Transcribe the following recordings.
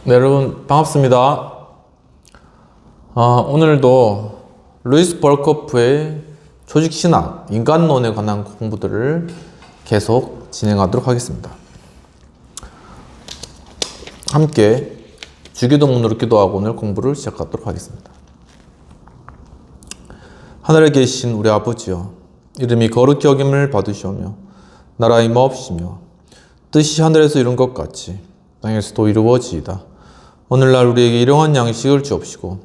네, 여러분 반갑습니다. 오늘도 루이스 벌코프의 조직신학, 인간론에 관한 공부들을 계속 진행하도록 하겠습니다. 함께 주기도문으로 기도하고 오늘 공부를 시작하도록 하겠습니다. 하늘에 계신 우리 아버지여, 이름이 거룩히 여김을 받으시오며 나라의 임하옵시며 뜻이 하늘에서 이룬 것 같이 땅에서도 이루어지이다. 오늘날 우리에게 일용할 양식을 주옵시고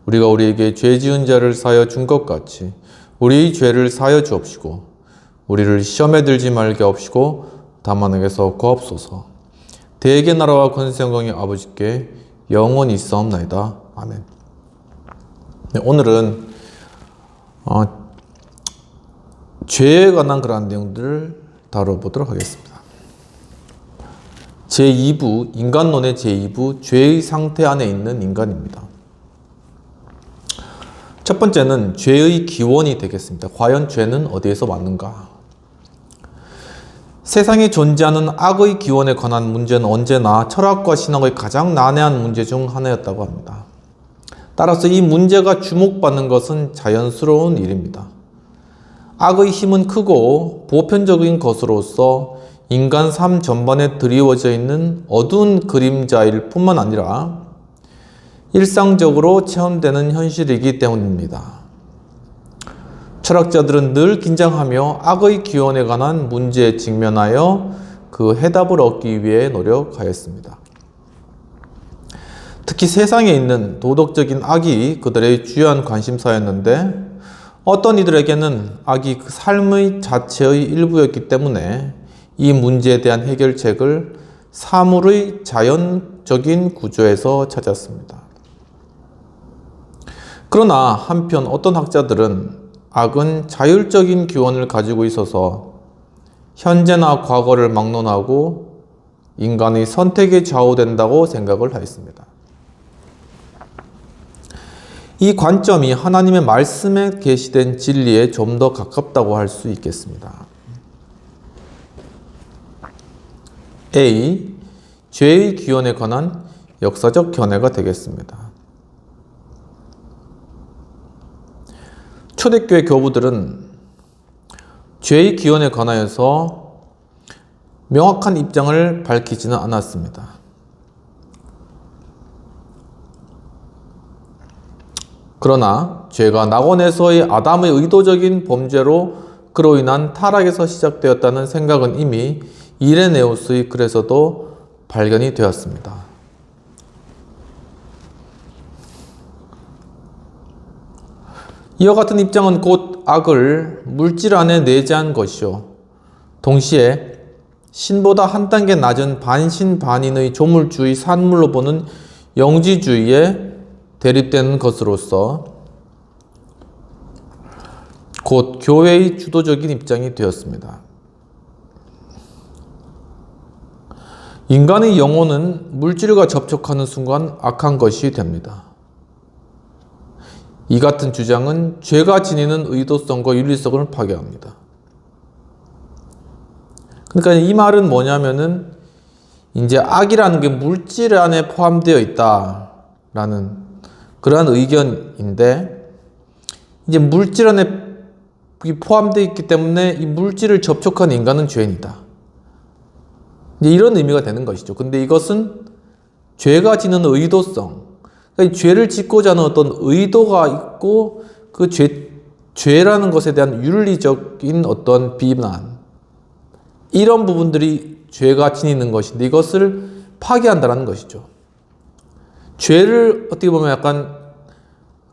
우리가 우리에게 죄 지은 자를 사하여 준 것 같이 우리의 죄를 사하여 주옵시고 우리를 시험에 들지 말게 하옵시고 다만 악에서 구하옵소서. 대개 나라와 권세 영광이 아버지께 영원히 있사옵나이다. 아멘. 네, 오늘은 죄에 관한 그러한 내용들을 다뤄보도록 하겠습니다. 제2부, 인간론의 제2부, 죄의 상태 안에 있는 인간입니다. 첫 번째는 죄의 기원이 되겠습니다. 과연 죄는 어디에서 왔는가? 세상에 존재하는 악의 기원에 관한 문제는 언제나 철학과 신학의 가장 난해한 문제 중 하나였다고 합니다. 따라서 이 문제가 주목받는 것은 자연스러운 일입니다. 악의 힘은 크고 보편적인 것으로서 인간 삶 전반에 드리워져 있는 어두운 그림자일 뿐만 아니라 일상적으로 체험되는 현실이기 때문입니다. 철학자들은 늘 긴장하며 악의 기원에 관한 문제에 직면하여 그 해답을 얻기 위해 노력하였습니다. 특히 세상에 있는 도덕적인 악이 그들의 주요한 관심사였는데 어떤 이들에게는 악이 그 삶의 자체의 일부였기 때문에 이 문제에 대한 해결책을 사물의 자연적인 구조에서 찾았습니다. 그러나 한편 어떤 학자들은 악은 자율적인 기원을 가지고 있어서 현재나 과거를 막론하고 인간의 선택에 좌우된다고 생각을 하였습니다. 이 관점이 하나님의 말씀에 계시된 진리에 좀 더 가깝다고 할 수 있겠습니다. A. 죄의 기원에 관한 역사적 견해가 되겠습니다. 초대교회 교부들은 죄의 기원에 관하여서 명확한 입장을 밝히지는 않았습니다. 그러나 죄가 낙원에서의 아담의 의도적인 범죄로 그로 인한 타락에서 시작되었다는 생각은 이미 이레네우스의 글에서도 발견이 되었습니다. 이와 같은 입장은 곧 악을 물질 안에 내재한 것이요, 동시에 신보다 한 단계 낮은 반신반인의 조물주의 산물로 보는 영지주의에 대립되는 것으로서 곧 교회의 주도적인 입장이 되었습니다. 인간의 영혼은 물질과 접촉하는 순간 악한 것이 됩니다. 이 같은 주장은 죄가 지니는 의도성과 윤리성을 파괴합니다. 그러니까 이 말은 뭐냐면은 이제 악이라는 게 물질 안에 포함되어 있다라는 그러한 의견인데, 이제 물질 안에 포함되어 있기 때문에 이 물질을 접촉한 인간은 죄인이다. 이제 이런 의미가 되는 것이죠. 근데 이것은 죄가 지는 의도성, 그러니까 죄를 짓고자 하는 어떤 의도가 있고 그 죄라는 것에 대한 윤리적인 어떤 비난, 이런 부분들이 죄가 지니는 것인데 이것을 파괴한다는 것이죠. 죄를 어떻게 보면 약간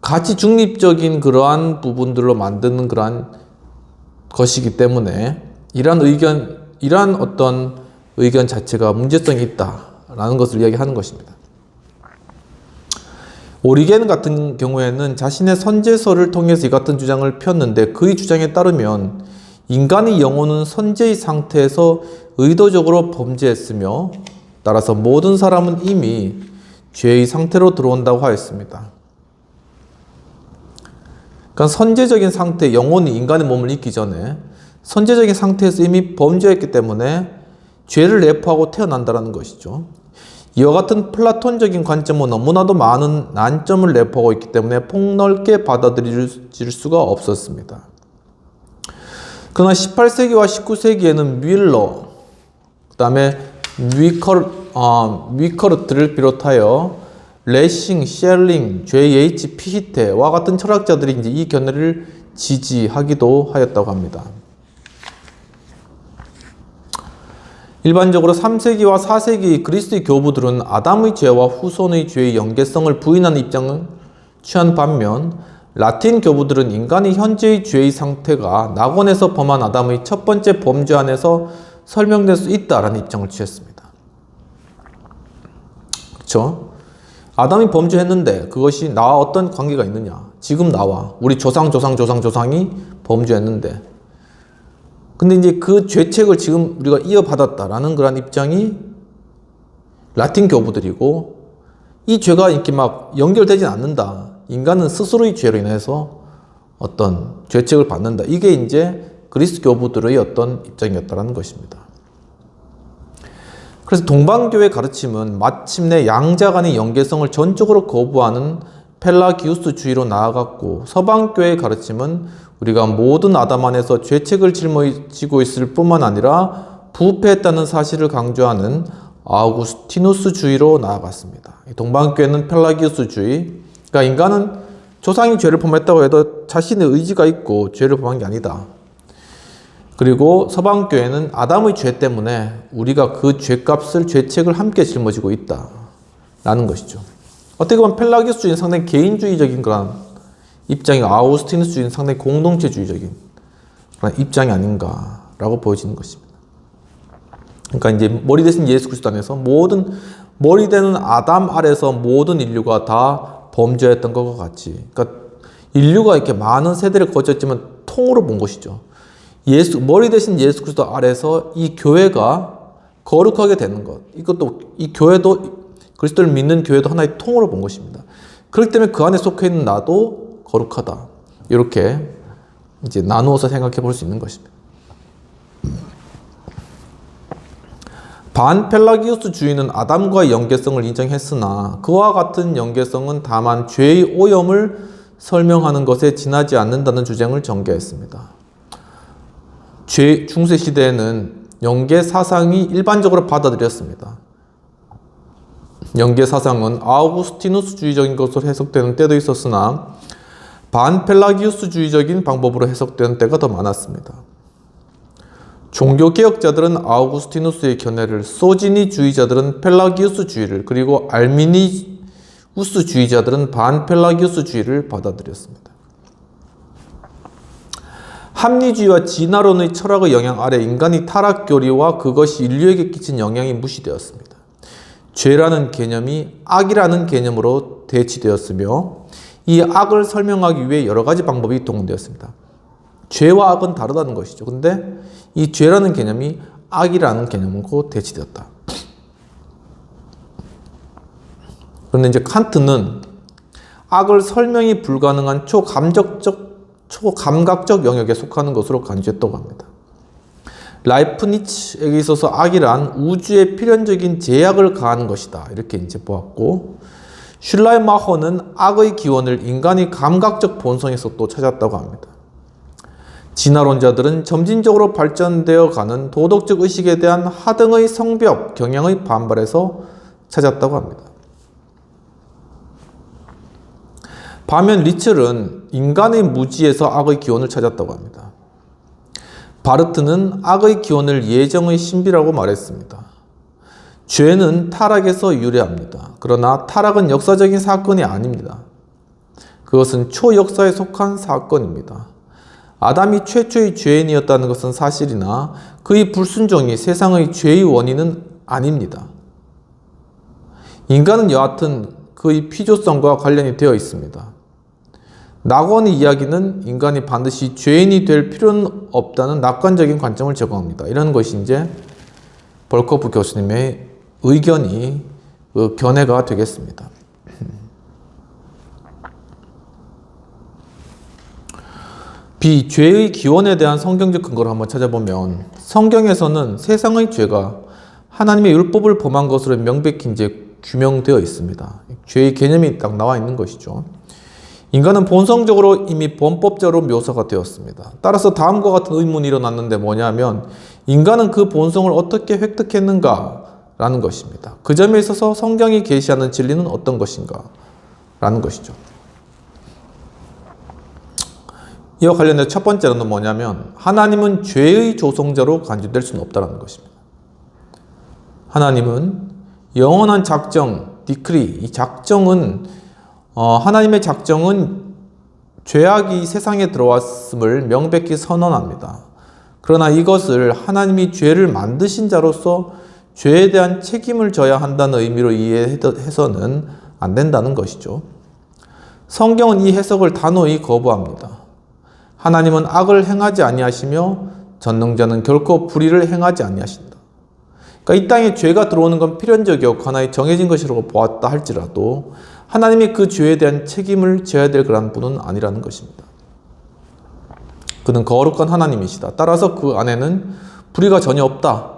가치 중립적인 그러한 부분들로 만드는 그러한 것이기 때문에 이러한 어떤 의견 자체가 문제성이 있다라는 것을 이야기하는 것입니다. 오리겐 같은 경우에는 자신의 선제서를 통해서 이 같은 주장을 폈는데, 그의 주장에 따르면 인간의 영혼은 선제의 상태에서 의도적으로 범죄했으며 따라서 모든 사람은 이미 죄의 상태로 들어온다고 하였습니다. 그러니까 선제적인 상태, 영혼이 인간의 몸을 잊기 전에 선제적인 상태에서 이미 범죄했기 때문에 죄를 내포하고 태어난다는 것이죠. 이와 같은 플라톤적인 관점은 너무나도 많은 난점을 내포하고 있기 때문에 폭넓게 받아들일 수가 없었습니다. 그러나 18세기와 19세기에는 뮬러, 그 다음에 위커르트를 비롯하여 레싱, 셸링, J.H. 피히테와 같은 철학자들이 이제 이 견해를 지지하기도 하였다고 합니다. 일반적으로 3세기와 4세기 그리스의 교부들은 아담의 죄와 후손의 죄의 연계성을 부인하는 입장을 취한 반면 라틴 교부들은 인간의 현재의 죄의 상태가 낙원에서 범한 아담의 첫 번째 범죄 안에서 설명될 수 있다라는 입장을 취했습니다. 그렇죠? 아담이 범죄했는데 그것이 나와 어떤 관계가 있느냐? 지금 나와 우리 조상이 범죄했는데 근데 이제 그 죄책을 지금 우리가 이어받았다라는 그런 입장이 라틴 교부들이고 이 죄가 이렇게 막 연결되진 않는다. 인간은 스스로의 죄로 인해서 어떤 죄책을 받는다. 이게 이제 그리스 교부들의 어떤 입장이었다는 것입니다. 그래서 동방교의 가르침은 마침내 양자 간의 연계성을 전적으로 거부하는 펠라기우스주의로 나아갔고 서방교의 가르침은 우리가 모든 아담 안에서 죄책을 짊어지고 있을 뿐만 아니라 부패했다는 사실을 강조하는 아우구스티누스주의로 나아갔습니다. 동방교회는 펠라기우스주의, 그러니까 인간은 조상이 죄를 범했다고 해도 자신의 의지가 있고 죄를 범한 게 아니다. 그리고 서방교회는 아담의 죄 때문에 우리가 그 죄값을, 죄책을 함께 짊어지고 있다라는 것이죠. 어떻게 보면 펠라기우스주의는 상당히 개인주의적인 그런 입장이 아우구스티누스주의는 상당히 공동체주의적인 그런 입장이 아닌가라고 보여지는 것입니다. 그러니까 이제 머리 대신 예수 그리스도 안에서 모든 머리 되는 아담 아래서 모든 인류가 다 범죄했던 것과 같이, 그러니까 인류가 이렇게 많은 세대를 거쳤지만 통으로 본 것이죠. 머리 대신 예수 그리스도 아래서 이 교회가 거룩하게 되는 것, 이것도 이 교회도 그리스도를 믿는 교회도 하나의 통으로 본 것입니다. 그렇기 때문에 그 안에 속해 있는 나도 거룩하다. 이렇게 이제 나누어서 생각해 볼 수 있는 것입니다. 반펠라기우스주의는 아담과의 연계성을 인정했으나 그와 같은 연계성은 다만 죄의 오염을 설명하는 것에 지나지 않는다는 주장을 전개했습니다. 중세 시대에는 연계 사상이 일반적으로 받아들였습니다. 연계 사상은 아우구스티누스주의적인 것으로 해석되는 때도 있었으나 반펠라기우스주의적인 방법으로 해석되는 때가 더 많았습니다. 종교개혁자들은 아우구스티누스의 견해를, 소지니주의자들은 펠라기우스주의를, 그리고 알미니우스주의자들은 반펠라기우스주의를 받아들였습니다. 합리주의와 진화론의 철학의 영향 아래 인간의 타락교리와 그것이 인류에게 끼친 영향이 무시되었습니다. 죄라는 개념이 악이라는 개념으로 대치되었으며 이 악을 설명하기 위해 여러 가지 방법이 동원되었습니다. 죄와 악은 다르다는 것이죠. 근데 이 죄라는 개념이 악이라는 개념으로 대치되었다. 그런데 이제 칸트는 악을 설명이 불가능한 초감각적 영역에 속하는 것으로 간주했다고 합니다. 라이프니츠에게 있어서 악이란 우주에 필연적인 제약을 가하는 것이다. 이렇게 이제 보았고, 슐라이마허는 악의 기원을 인간의 감각적 본성에서 또 찾았다고 합니다. 진화론자들은 점진적으로 발전되어 가는 도덕적 의식에 대한 하등의 성벽, 경향의 반발에서 찾았다고 합니다. 반면 리첼은 인간의 무지에서 악의 기원을 찾았다고 합니다. 바르트는 악의 기원을 예정의 신비라고 말했습니다. 죄는 타락에서 유래합니다. 그러나 타락은 역사적인 사건이 아닙니다. 그것은 초역사에 속한 사건입니다. 아담이 최초의 죄인이었다는 것은 사실이나 그의 불순종이 세상의 죄의 원인은 아닙니다. 인간은 여하튼 그의 필요성과 관련이 되어 있습니다. 낙원의 이야기는 인간이 반드시 죄인이 될 필요는 없다는 낙관적인 관점을 제공합니다. 이런 것이 이제 벌코프 교수님의 의견이 견해가 되겠습니다. 죄의 기원에 대한 성경적 근거를 한번 찾아보면 성경에서는 세상의 죄가 하나님의 율법을 범한 것으로 명백히 이제 규명되어 있습니다. 죄의 개념이 딱 나와 있는 것이죠. 인간은 본성적으로 이미 범법자로 묘사가 되었습니다. 따라서 다음과 같은 의문이 일어났는데 뭐냐면 인간은 그 본성을 어떻게 획득했는가? 라는 것입니다. 그 점에 있어서 성경이 계시하는 진리는 어떤 것인가? 라는 것이죠. 이와 관련해서 첫 번째로는 뭐냐면 하나님은 죄의 조성자로 간주될 수는 없다는 것입니다. 하나님은 영원한 작정, 디크리, 이 작정은 하나님의 작정은 죄악이 세상에 들어왔음을 명백히 선언합니다. 그러나 이것을 하나님이 죄를 만드신 자로서 죄에 대한 책임을 져야 한다는 의미로 이해해서는 안 된다는 것이죠. 성경은 이 해석을 단호히 거부합니다. 하나님은 악을 행하지 아니하시며 전능자는 결코 불의를 행하지 아니하신다. 그러니까 이 땅에 죄가 들어오는 건 필연적이었고 하나의 정해진 것이라고 보았다 할지라도 하나님이 그 죄에 대한 책임을 져야 될 그런 분은 아니라는 것입니다. 그는 거룩한 하나님이시다. 따라서 그 안에는 불의가 전혀 없다.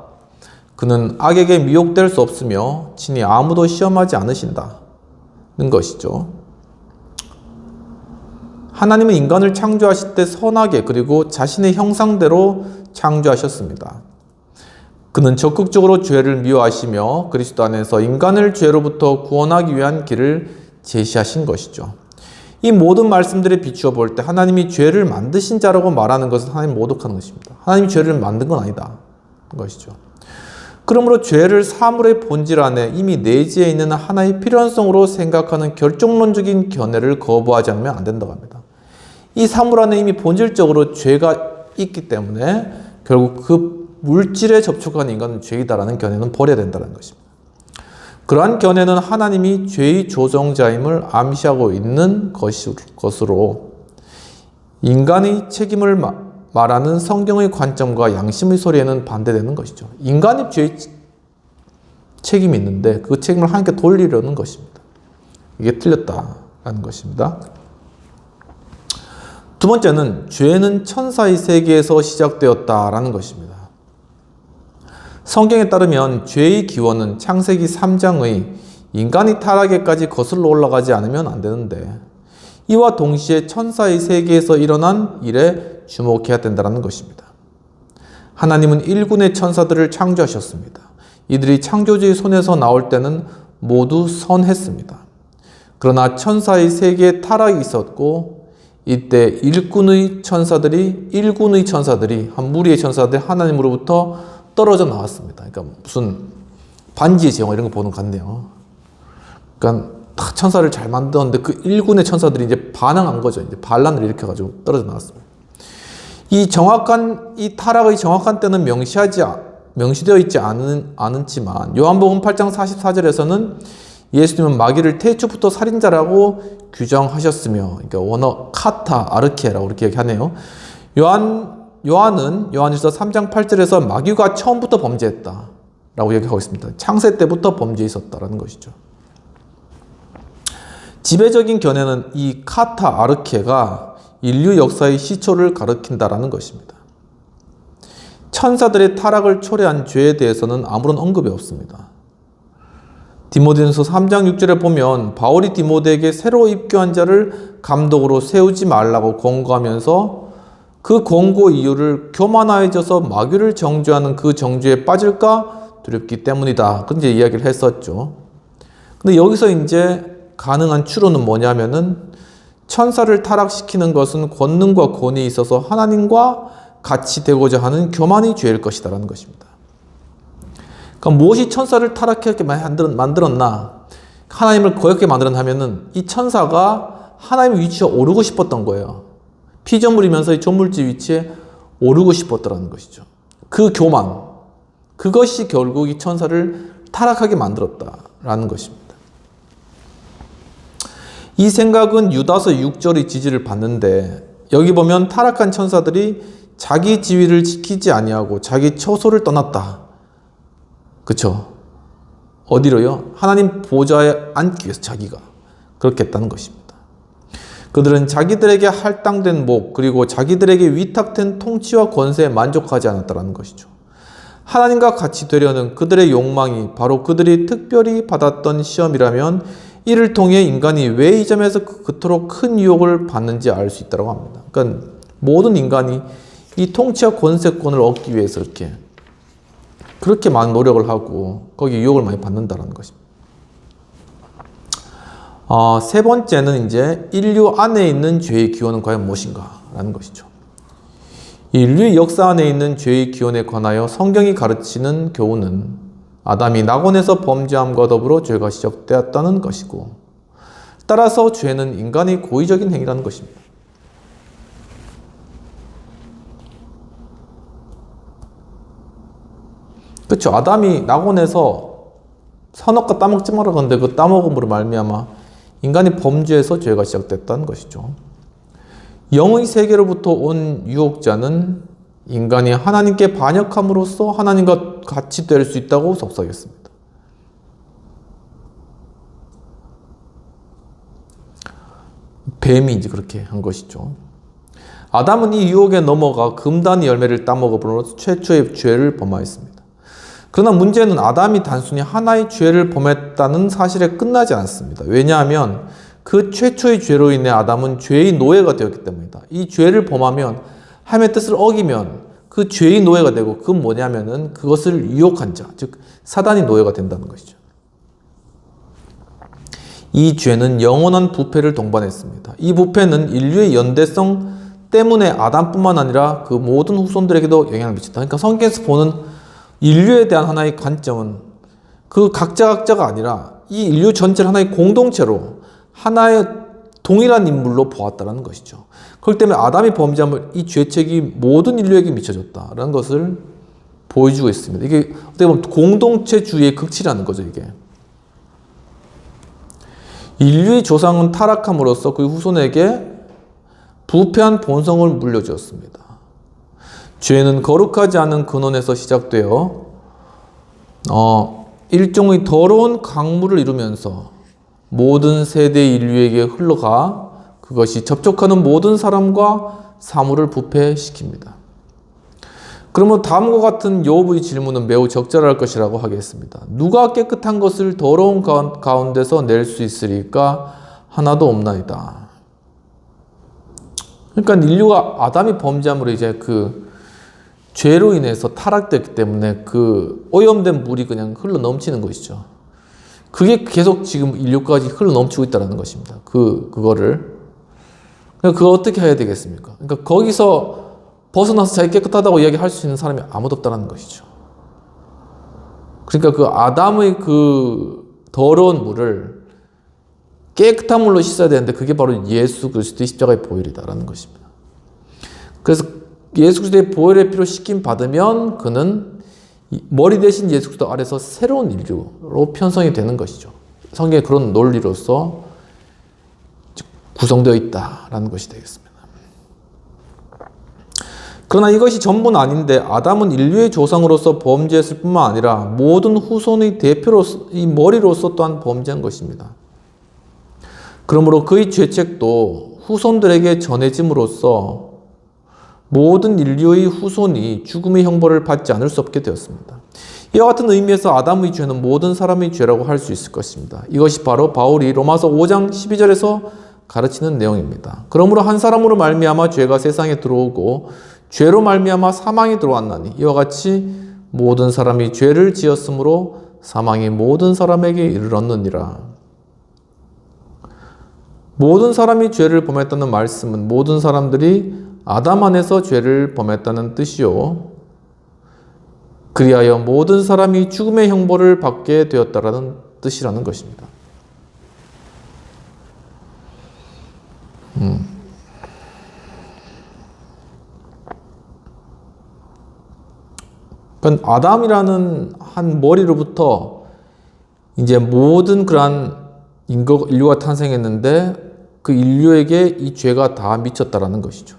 그는 악에게 미혹될 수 없으며 친히 아무도 시험하지 않으신다는 것이죠. 하나님은 인간을 창조하실 때 선하게 그리고 자신의 형상대로 창조하셨습니다. 그는 적극적으로 죄를 미워하시며 그리스도 안에서 인간을 죄로부터 구원하기 위한 길을 제시하신 것이죠. 이 모든 말씀들에 비추어 볼 때 하나님이 죄를 만드신 자라고 말하는 것은 하나님 모독하는 것입니다. 하나님이 죄를 만든 건 아니다. 것이죠. 그러므로 죄를 사물의 본질 안에 이미 내재해 있는 하나의 필연성으로 생각하는 결정론적인 견해를 거부하지 않으면 안 된다고 합니다. 이 사물 안에 이미 본질적으로 죄가 있기 때문에 결국 그 물질에 접촉한 인간은 죄이다라는 견해는 버려야 된다는 것입니다. 그러한 견해는 하나님이 죄의 조정자임을 암시하고 있는 것으로 인간의 책임을 말하는 성경의 관점과 양심의 소리에는 반대되는 것이죠. 인간이 죄의 책임이 있는데 그 책임을 하나님께 돌리려는 것입니다. 이게 틀렸다라는 것입니다. 두 번째는 죄는 천사의 세계에서 시작되었다라는 것입니다. 성경에 따르면 죄의 기원은 창세기 3장의 인간이 타락에까지 거슬러 올라가지 않으면 안 되는데 이와 동시에 천사의 세계에서 일어난 일에 주목해야 된다는 것입니다. 하나님은 일군의 천사들을 창조하셨습니다. 이들이 창조주의 손에서 나올 때는 모두 선했습니다. 그러나 천사의 세계에 타락이 있었고 이때 일군의 천사들이 한 무리의 천사들이 하나님으로부터 떨어져 나왔습니다. 그러니까 무슨 반지의 제왕 이런 거 보는 것 같네요. 그러니까 다 천사를 잘 만들었는데 그 일군의 천사들이 이제 반항한 거죠. 이제 반란을 일으켜가지고 떨어져 나왔습니다. 이 타락의 정확한 때는 명시되어 있지 않지만 요한복음 8장 44절에서는 예수님은 마귀를 태초부터 살인자라고 규정하셨으며, 그러니까 원어 카타 아르케라고 이렇게 얘기하네요. 요한은 요한일서 3장 8절에서 마귀가 처음부터 범죄했다라고 얘기하고 있습니다. 창세 때부터 범죄에 있었다라는 것이죠. 지배적인 견해는 이 카타 아르케가 인류 역사의 시초를 가리킨다라는 것입니다. 천사들의 타락을 초래한 죄에 대해서는 아무런 언급이 없습니다. 디모데전서 3장 6절에 보면 바울이 디모데에게 새로 입교한 자를 감독으로 세우지 말라고 권고하면서 그 권고 이유를 교만해져서 마귀를 정죄하는 그 정죄에 빠질까 두렵기 때문이다. 그렇게 이야기를 했었죠. 근데 여기서 이제 가능한 추론은 뭐냐면은 천사를 타락시키는 것은 권능과 권위에 있어서 하나님과 같이 되고자 하는 교만의 죄일 것이다라는 것입니다. 그러니까 무엇이 천사를 타락하게 만들었나? 하나님을 거역하게 만들었냐면은 이 천사가 하나님의 위치에 오르고 싶었던 거예요. 피조물이면서 이 조물주 위치에 오르고 싶었다는 것이죠. 그 교만, 그것이 결국 이 천사를 타락하게 만들었다라는 것입니다. 이 생각은 유다서 6절의 지지를 받는데 여기 보면 타락한 천사들이 자기 지위를 지키지 아니하고 자기 처소를 떠났다. 그렇죠? 어디로요? 하나님 보좌에 앉기 위해서 자기가 그렇게 했다는 것입니다. 그들은 자기들에게 할당된 목 그리고 자기들에게 위탁된 통치와 권세에 만족하지 않았다는 것이죠. 하나님과 같이 되려는 그들의 욕망이 바로 그들이 특별히 받았던 시험이라면 이를 통해 인간이 왜 이 점에서 그토록 큰 유혹을 받는지 알 수 있다고 합니다. 그러니까 모든 인간이 이 통치와 권세권을 얻기 위해서 그렇게 많은 노력을 하고 거기에 유혹을 많이 받는다는 것입니다. 세 번째는 이제 인류 안에 있는 죄의 기원은 과연 무엇인가 라는 것이죠. 인류의 역사 안에 있는 죄의 기원에 관하여 성경이 가르치는 교훈은 아담이 낙원에서 범죄함과 더불어 죄가 시작되었다는 것이고, 따라서 죄는 인간의 고의적인 행위라는 것입니다. 그렇죠. 아담이 낙원에서 선악과 따먹지 말라 그러는데 그 따먹음으로 말미암아 인간이 범죄해서 죄가 시작됐다는 것이죠. 영의 세계로부터 온 유혹자는 인간이 하나님께 반역함으로써 하나님과 같이 될 수 있다고 속삭였습니다. 뱀이 이제 그렇게 한 것이죠. 아담은 이 유혹에 넘어가 금단의 열매를 따먹음으로써 최초의 죄를 범하였습니다. 그러나 문제는 아담이 단순히 하나의 죄를 범했다는 사실에 끝나지 않습니다. 왜냐하면 그 최초의 죄로 인해 아담은 죄의 노예가 되었기 때문이다. 이 죄를 범하면 하나님의 뜻을 어기면 그 죄의 노예가 되고, 그건 뭐냐면은 그것을 유혹한 자, 즉 사단이 노예가 된다는 것이죠. 이 죄는 영원한 부패를 동반했습니다. 이 부패는 인류의 연대성 때문에 아담뿐만 아니라 그 모든 후손들에게도 영향을 미쳤다. 그러니까 성경에서 보는 인류에 대한 하나의 관점은 그 각자가 아니라 이 인류 전체를 하나의 공동체로, 하나의 동일한 인물로 보았다는 것이죠. 그렇기 때문에 아담이 범죄함을 이 죄책이 모든 인류에게 미쳐졌다라는 것을 보여주고 있습니다. 이게 어떻게 보면 공동체주의의 극치라는 거죠, 이게. 인류의 조상은 타락함으로써 그 후손에게 부패한 본성을 물려주었습니다. 죄는 거룩하지 않은 근원에서 시작되어 일종의 더러운 강물을 이루면서 모든 세대 인류에게 흘러가 그것이 접촉하는 모든 사람과 사물을 부패시킵니다. 그러면 다음과 같은 욥의 질문은 매우 적절할 것이라고 하겠습니다. 누가 깨끗한 것을 더러운 가운데서 낼 수 있으리까? 하나도 없나이다. 그러니까 인류가 아담이 범죄함으로 이제 그 죄로 인해서 타락됐기 때문에 그 오염된 물이 그냥 흘러 넘치는 것이죠. 그게 계속 지금 인류까지 흘러 넘치고 있다는 것입니다. 그거를. 그거 어떻게 해야 되겠습니까? 그러니까 거기서 벗어나서 자기 깨끗하다고 이야기할 수 있는 사람이 아무도 없다는 것이죠. 그러니까 그 아담의 그 더러운 물을 깨끗한 물로 씻어야 되는데 그게 바로 예수 그리스도의 십자가의 보혈이다라는 것입니다. 그래서 예수 그리스도의 보혈의 피로 씻김 받으면 그는 머리 대신 예수 그리스도 아래서 새로운 인류로 편성이 되는 것이죠. 성경의 그런 논리로서 구성되어 있다라는 것이 되겠습니다. 그러나 이것이 전부는 아닌데 아담은 인류의 조상으로서 범죄했을 뿐만 아니라 모든 후손의 대표로서, 이 머리로서 또한 범죄한 것입니다. 그러므로 그의 죄책도 후손들에게 전해짐으로써 모든 인류의 후손이 죽음의 형벌을 받지 않을 수 없게 되었습니다. 이와 같은 의미에서 아담의 죄는 모든 사람의 죄라고 할 수 있을 것입니다. 이것이 바로 바울이 로마서 5장 12절에서 가르치는 내용입니다. 그러므로 한 사람으로 말미암아 죄가 세상에 들어오고 죄로 말미암아 사망이 들어왔나니 이와 같이 모든 사람이 죄를 지었으므로 사망이 모든 사람에게 이르렀느니라. 모든 사람이 죄를 범했다는 말씀은 모든 사람들이 아담 안에서 죄를 범했다는 뜻이요. 그리하여 모든 사람이 죽음의 형벌을 받게 되었다라는 뜻이라는 것입니다. 그러니까 아담이라는 한 머리로부터 이제 모든 그러한 인류가 탄생했는데 그 인류에게 이 죄가 다 미쳤다라는 것이죠.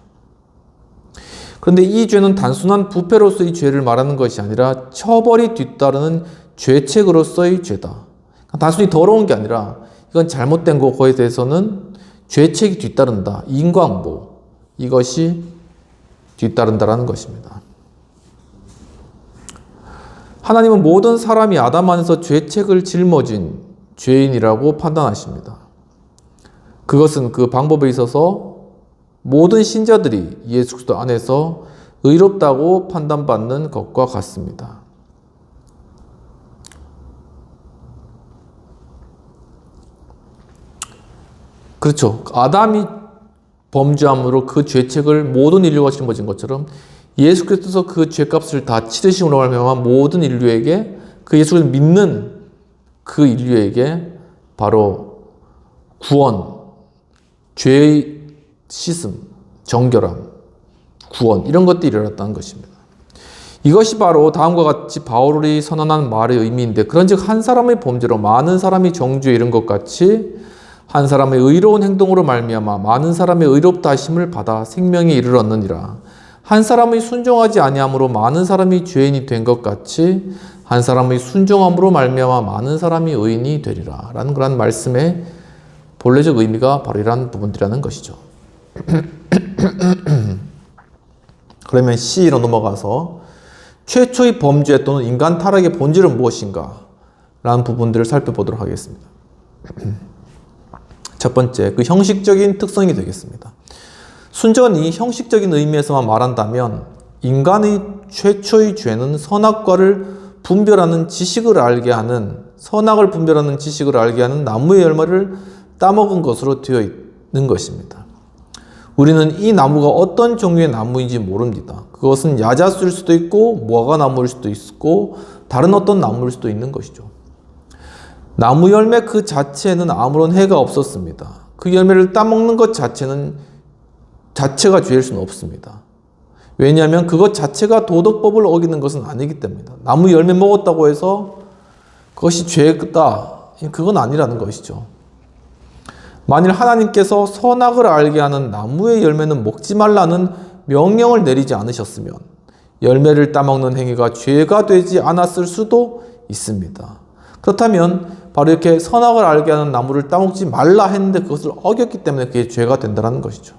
그런데 이 죄는 단순한 부패로서의 죄를 말하는 것이 아니라 처벌이 뒤따르는 죄책으로서의 죄다. 단순히 더러운 게 아니라 이건 잘못된 거에 대해서는 죄책이 뒤따른다. 인과응보. 이것이 뒤따른다라는 것입니다. 하나님은 모든 사람이 아담 안에서 죄책을 짊어진 죄인이라고 판단하십니다. 그것은 그 방법에 있어서 모든 신자들이 예수 그리스도 안에서 의롭다고 판단받는 것과 같습니다. 그렇죠. 아담이 범죄함으로 그 죄책을 모든 인류가 짊어진 것처럼 예수 그리스도께서 그 죄값을 다 치르심으로 말미암아 모든 인류에게 그 예수를 믿는 그 인류에게 바로 구원, 죄의 씻음, 정결함, 구원 이런 것들이 일어났다는 것입니다. 이것이 바로 다음과 같이 바울이 선언한 말의 의미인데 그런즉 한 사람의 범죄로 많은 사람이 정죄에 이른 것 같이 한 사람의 의로운 행동으로 말미암아 많은 사람의 의롭다 하심을 받아 생명에 이르렀느니라. 한 사람의 순종하지 아니함으로 많은 사람이 죄인이 된 것 같이 한 사람의 순종함으로 말미암아 많은 사람이 의인이 되리라. 라는 그런 말씀의 본래적 의미가 바로 이러한 부분들이라는 것이죠. 그러면 C로 넘어가서 최초의 범죄 또는 인간 타락의 본질은 무엇인가? 라는 부분들을 살펴보도록 하겠습니다. 첫 번째, 그 형식적인 특성이 되겠습니다. 순전히 형식적인 의미에서만 말한다면 인간의 최초의 죄는 선악과를 분별하는 지식을 알게 하는 선악을 분별하는 지식을 알게 하는 나무의 열매를 따먹은 것으로 되어 있는 것입니다. 우리는 이 나무가 어떤 종류의 나무인지 모릅니다. 그것은 야자수일 수도 있고 무화과나무일 수도 있고 다른 어떤 나무일 수도 있는 것이죠. 나무 열매 그 자체에는 아무런 해가 없었습니다. 그 열매를 따먹는 것 자체가 죄일 수는 없습니다. 왜냐하면 그것 자체가 도덕법을 어기는 것은 아니기 때문입니다. 나무 열매 먹었다고 해서 그것이 죄다. 그건 아니라는 것이죠. 만일 하나님께서 선악을 알게 하는 나무의 열매는 먹지 말라는 명령을 내리지 않으셨으면 열매를 따먹는 행위가 죄가 되지 않았을 수도 있습니다. 그렇다면 바로 이렇게 선악을 알게 하는 나무를 따먹지 말라 했는데 그것을 어겼기 때문에 그게 죄가 된다는 것이죠.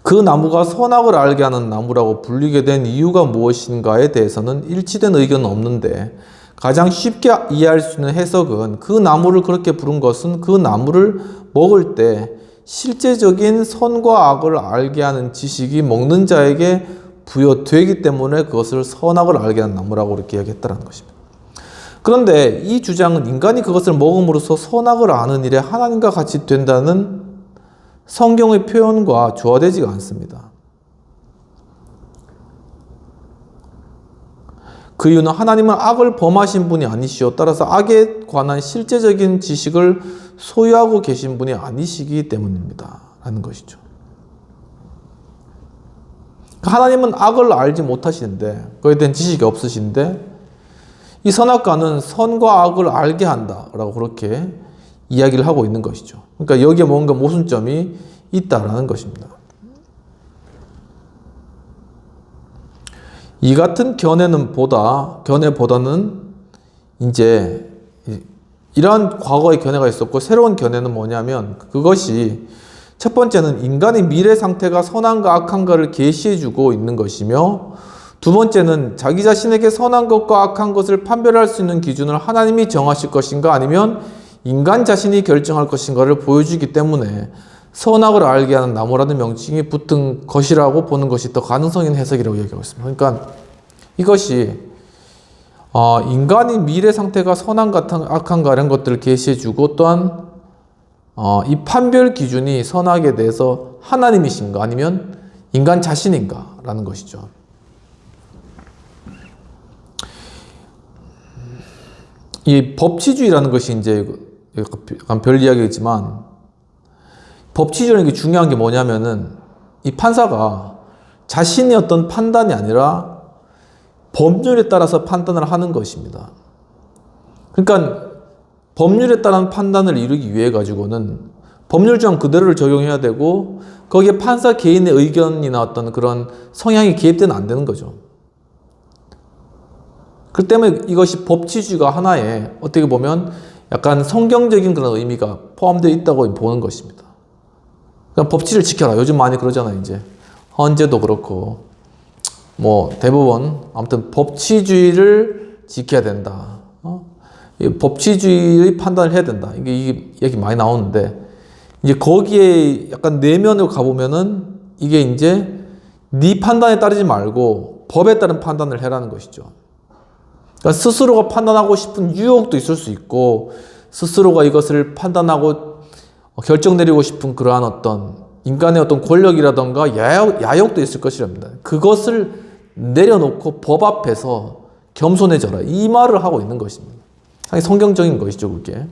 그 나무가 선악을 알게 하는 나무라고 불리게 된 이유가 무엇인가에 대해서는 일치된 의견은 없는데 가장 쉽게 이해할 수 있는 해석은 그 나무를 그렇게 부른 것은 그 나무를 먹을 때 실제적인 선과 악을 알게 하는 지식이 먹는 자에게 부여되기 때문에 그것을 선악을 알게 하는 나무라고 이렇게 이야기했다는 것입니다. 그런데 이 주장은 인간이 그것을 먹음으로써 선악을 아는 일에 하나님과 같이 된다는 성경의 표현과 조화되지가 않습니다. 그 이유는 하나님은 악을 범하신 분이 아니시오. 따라서 악에 관한 실제적인 지식을 소유하고 계신 분이 아니시기 때문입니다. 라는 것이죠. 하나님은 악을 알지 못하시는데 그에 대한 지식이 없으신데 이 선악과는 선과 악을 알게 한다 라고 그렇게 이야기를 하고 있는 것이죠. 그러니까 여기에 뭔가 모순점이 있다라는 것입니다. 이 같은 견해보다는 이제 이러한 과거의 견해가 있었고 새로운 견해는 뭐냐면 그것이 첫 번째는 인간의 미래 상태가 선한가 악한가를 계시해주고 있는 것이며 두 번째는 자기 자신에게 선한 것과 악한 것을 판별할 수 있는 기준을 하나님이 정하실 것인가 아니면 인간 자신이 결정할 것인가를 보여주기 때문에 선악을 알게 하는 나무라는 명칭이 붙은 것이라고 보는 것이 더 가능성 있는 해석이라고 얘기하고 있습니다. 그러니까 이것이 인간의 미래 상태가 선한가 악한가 이런 것들을 계시해주고 또한 이 판별 기준이 선악에 대해서 하나님이신가 아니면 인간 자신인가 라는 것이죠. 이 법치주의라는 것이 이제 약간 별 이야기겠지만 법치주의라는 게 중요한 게 뭐냐면은 이 판사가 자신의 어떤 판단이 아니라 법률에 따라서 판단을 하는 것입니다. 그러니까 법률에 따른 판단을 이루기 위해 가지고는 법률 조항 그대로를 적용해야 되고 거기에 판사 개인의 의견이나 어떤 그런 성향이 개입되면 안 되는 거죠. 그 때문에 이것이 법치주의가 하나의 어떻게 보면 약간 성경적인 그런 의미가 포함되어 있다고 보는 것입니다. 그러니까 법치를 지켜라. 요즘 많이 그러잖아요. 이제 헌재도 그렇고 뭐 대법원 아무튼 법치주의를 지켜야 된다. 이 법치주의의 판단을 해야 된다. 이게 얘기 많이 나오는데 이제 거기에 약간 내면으로 가보면은 이게 이제 네 판단에 따르지 말고 법에 따른 판단을 해라는 것이죠. 그러니까 스스로가 판단하고 싶은 유혹도 있을 수 있고 스스로가 이것을 판단하고 결정 내리고 싶은 그러한 어떤 인간의 어떤 권력이라던가 야욕도 있을 것이랍니다. 그것을 내려놓고 법 앞에서 겸손해져라. 이 말을 하고 있는 것입니다. 상당히 성경적인 것이죠, 그게.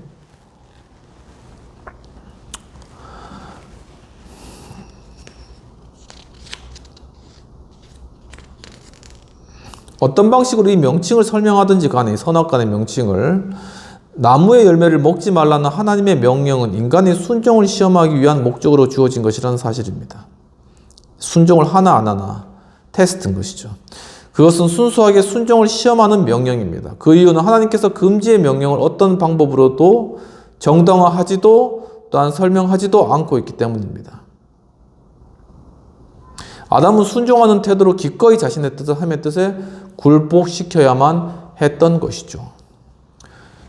어떤 방식으로 이 명칭을 설명하든지 간에 선악간의 명칭을 나무의 열매를 먹지 말라는 하나님의 명령은 인간의 순종을 시험하기 위한 목적으로 주어진 것이라는 사실입니다. 순종을 하나 안 하나 테스트인 것이죠. 그것은 순수하게 순종을 시험하는 명령입니다. 그 이유는 하나님께서 금지의 명령을 어떤 방법으로도 정당화하지도 또한 설명하지도 않고 있기 때문입니다. 아담은 순종하는 태도로 기꺼이 자신의 뜻을 하나님의 뜻에 굴복시켜야만 했던 것이죠.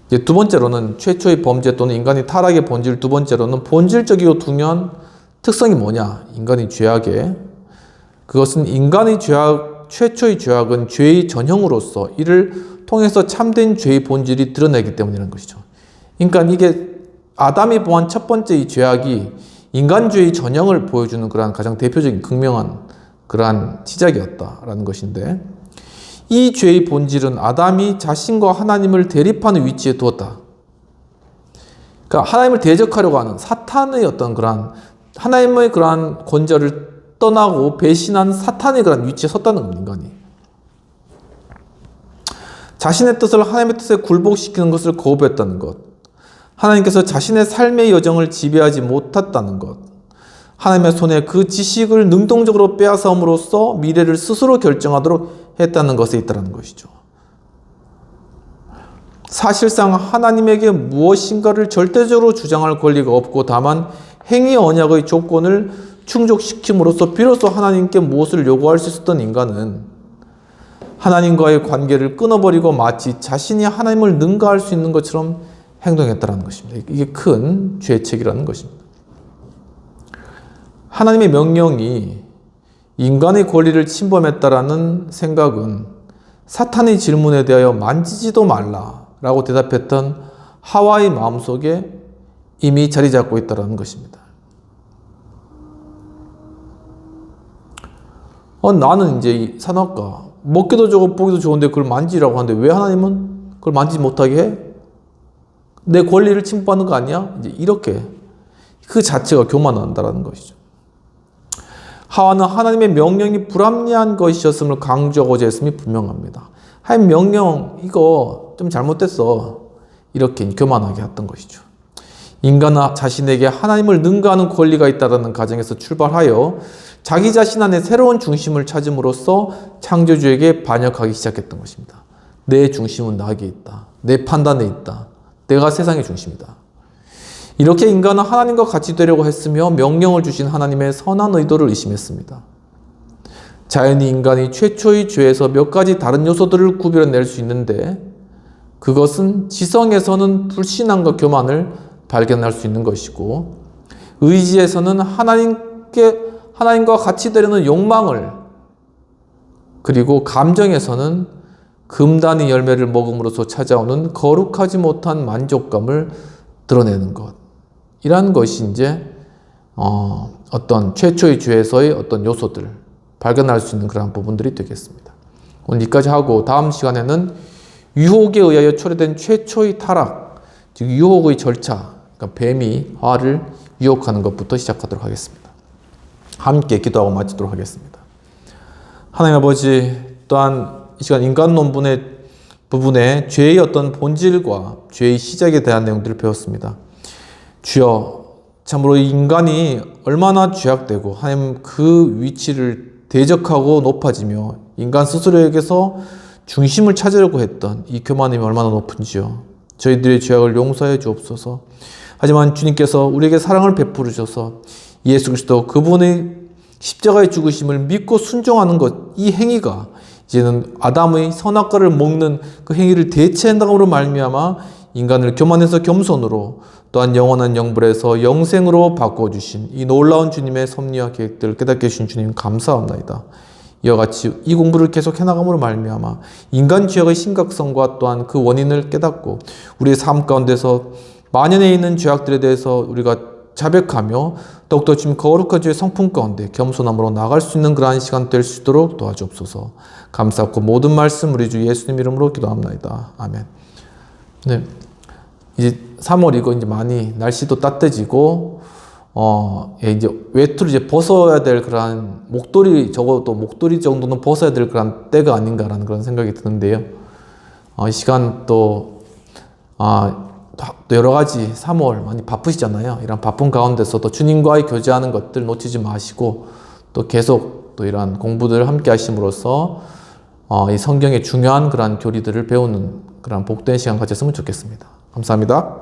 이제 두 번째로는 최초의 범죄 또는 인간의 타락의 본질, 두 번째로는 본질적이고 중요한 특성이 뭐냐? 인간의 죄악의 그것은 인간의 최초의 죄악은 죄의 전형으로서 이를 통해서 참된 죄의 본질이 드러내기 때문이라는 것이죠. 그러니까 이게 아담이 보한 첫 번째 이 죄악이 인간죄의 전형을 보여주는 그러한 가장 대표적인 극명한 그러한 시작이었다라는 것인데 이 죄의 본질은 아담이 자신과 하나님을 대립하는 위치에 두었다. 그러니까 하나님을 대적하려고 하는 사탄의 어떤 그러한 하나님의 그러한 권좌를 떠나고 배신한 사탄의 그런 위치에 섰다는 겁니다. 인간이. 자신의 뜻을 하나님의 뜻에 굴복시키는 것을 거부했다는 것. 하나님께서 자신의 삶의 여정을 지배하지 못했다는 것. 하나님의 손에 그 지식을 능동적으로 빼앗음으로써 미래를 스스로 결정하도록 했다는 것에 있다는 것이죠. 사실상 하나님에게 무엇인가를 절대적으로 주장할 권리가 없고 다만 행위 언약의 조건을 충족시킴으로써 비로소 하나님께 무엇을 요구할 수 있었던 인간은 하나님과의 관계를 끊어버리고 마치 자신이 하나님을 능가할 수 있는 것처럼 행동했다는 것입니다. 이게 큰 죄책이라는 것입니다. 하나님의 명령이 인간의 권리를 침범했다라는 생각은 사탄의 질문에 대하여 만지지도 말라라고 대답했던 하와의 마음속에 이미 자리 잡고 있다는 것입니다. 나는 이제 이 산악과 먹기도 좋고 보기도 좋은데 그걸 만지라고 하는데 왜 하나님은 그걸 만지지 못하게 해? 내 권리를 침범하는 거 아니야? 이제 이렇게 그 자체가 교만한다라는 것이죠. 하와는 하나님의 명령이 불합리한 것이었음을 강조하고자 했음이 분명합니다. 하나님 명령 이거 좀 잘못됐어. 이렇게 교만하게 했던 것이죠. 인간은 자신에게 하나님을 능가하는 권리가 있다는 가정에서 출발하여 자기 자신 안에 새로운 중심을 찾음으로써 창조주에게 반역하기 시작했던 것입니다. 내 중심은 나에게 있다. 내 판단에 있다. 내가 세상의 중심이다. 이렇게 인간은 하나님과 같이 되려고 했으며 명령을 주신 하나님의 선한 의도를 의심했습니다. 자연히 인간이 최초의 죄에서 몇 가지 다른 요소들을 구별해낼 수 있는데 그것은 지성에서는 불신앙과 교만을 발견할 수 있는 것이고 의지에서는 하나님과 같이 되려는 욕망을 그리고 감정에서는 금단의 열매를 먹음으로써 찾아오는 거룩하지 못한 만족감을 드러내는 것. 이러한 것이 이제 어떤 최초의 죄에서의 어떤 요소들 발견할 수 있는 그런 부분들이 되겠습니다. 오늘 여기까지 하고 다음 시간에는 유혹에 의하여 초래된 최초의 타락, 즉 유혹의 절차, 그러니까 뱀이 하와를 유혹하는 것부터 시작하도록 하겠습니다. 함께 기도하고 마치도록 하겠습니다. 하나님 아버지, 또한 이 시간 인간 논문의 부분에 죄의 어떤 본질과 죄의 시작에 대한 내용들을 배웠습니다. 주여, 참으로 인간이 얼마나 죄악되고 하나님 그 위치를 대적하고 높아지며 인간 스스로에게서 중심을 찾으려고 했던 이 교만함이 얼마나 높은지요. 저희들의 죄악을 용서해 주옵소서. 하지만 주님께서 우리에게 사랑을 베풀으셔서 예수 그리스도 그분의 십자가의 죽으심을 믿고 순종하는 것, 이 행위가 이제는 아담의 선악과를 먹는 그 행위를 대체한다므로 말미암아 인간을 교만에서 겸손으로 또한 영원한 영불에서 영생으로 바꿔주신 이 놀라운 주님의 섭리와 계획들을 깨닫게 해주신 주님 감사합니다. 이와 같이 이 공부를 계속 해나감으로 말미암아 인간 죄악의 심각성과 또한 그 원인을 깨닫고 우리의 삶 가운데서 만연해 있는 죄악들에 대해서 우리가 자백하며 더욱더 주님 거룩한 주의 성품 가운데 겸손함으로 나갈 수 있는 그러한 시간 될 수 있도록 도와주옵소서. 감사하고 모든 말씀 우리 주 예수님 이름으로 기도합니다. 아멘. 네, 이제 3월이고 이제 많이 날씨도 따뜻해지고 이제 외투를 이제 벗어야 될 그런 목도리, 적어도 목도리 정도는 벗어야 될 그런 때가 아닌가라는 그런 생각이 드는데요. 이 시간 또 여러 가지 3월 많이 바쁘시잖아요. 이런 바쁜 가운데서도 주님과의 교제하는 것들 놓치지 마시고 또 계속 또 이러한 공부들을 함께 하심으로써 이 성경의 중요한 그런 교리들을 배우는 그런 복된 시간 가졌으면 좋겠습니다. 감사합니다.